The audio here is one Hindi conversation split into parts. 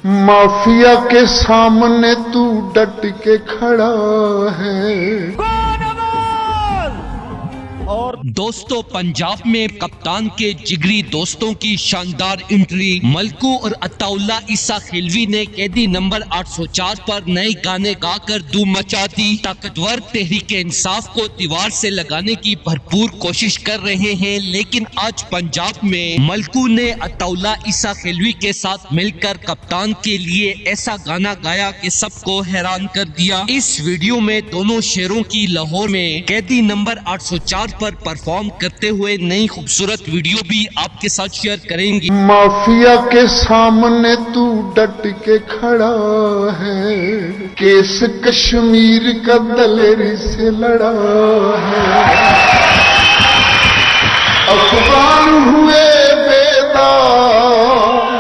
माफिया के सामने तू डट के खड़ा है। और दोस्तों, पंजाब में कप्तान के जिगरी दोस्तों की शानदार एंट्री। मलकू और अताउल्ला ईसा खिलवी ने कैदी नंबर 804 पर नए गाने गाकर धूम मचा दी। ताकतवर तहरीक इंसाफ को दीवार से लगाने की भरपूर कोशिश कर रहे हैं, लेकिन आज पंजाब में मलकू ने अताउल्ला ईसा खिलवी के साथ मिलकर कप्तान के लिए ऐसा गाना गाया कि सबको हैरान कर दिया। इस वीडियो में दोनों शेरों की लाहौर में कैदी नंबर 804 पर परफॉर्म करते हुए नई खूबसूरत वीडियो भी आपके साथ शेयर करेंगे। माफिया के सामने तू डट के खड़ा है, केस कश्मीर का दलेरी से लड़ा है। अफगान हुए बेदार,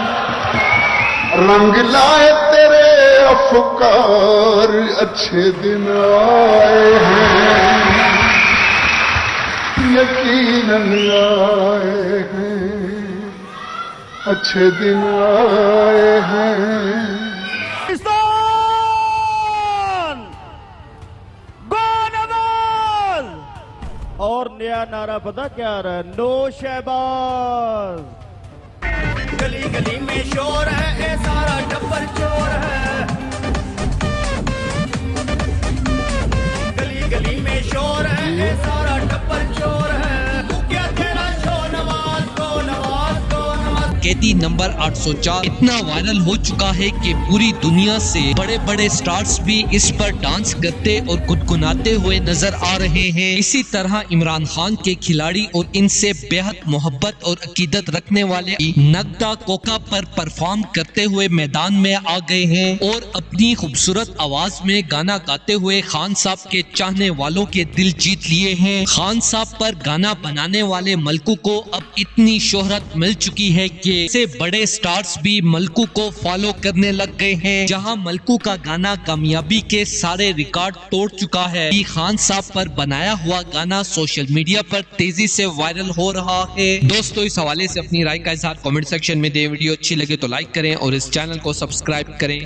रंग लाए तेरे अफकार, अच्छे दिन आए हैं, यकीनन आए हैं, अच्छे दिन आए हैं। और नया नारा पता क्या आ रहा है? नो शहबाज। गली गली में शोर है, ये सारा टब्बर चोर है। गली गली में शोर है, ये सारा टब्बर चोर है। क्या तेरा शो नवाज को नवाज को नवाज। कैदी नंबर 804 इतना वायरल हो चुका है कि पूरी दुनिया से बड़े बड़े स्टार्स भी इस पर डांस करते और गुनगुनाते हुए नजर आ रहे हैं। इसी तरह इमरान खान के खिलाड़ी और इनसे बेहद मोहब्बत और अकीदत रखने वाले नगदा कोका पर परफॉर्म करते हुए मैदान में आ गए हैं और अपनी खूबसूरत आवाज में गाना गाते हुए खान साहब के चाहने वालों के दिल जीत लिए हैं। खान साहब पर गाना बनाने वाले मलकू को अब इतनी शोहरत मिल चुकी है कि से बड़े स्टार्स भी मलकू को फॉलो करने लग गए हैं। जहां मलकू का गाना कामयाबी के सारे रिकॉर्ड तोड़ चुका है। खान साहब पर बनाया हुआ गाना सोशल मीडिया पर तेजी से वायरल हो रहा है। दोस्तों, इस हवाले से अपनी राय का इजहार कमेंट सेक्शन में दें। वीडियो अच्छी लगे तो लाइक करें और इस चैनल को सब्सक्राइब करें।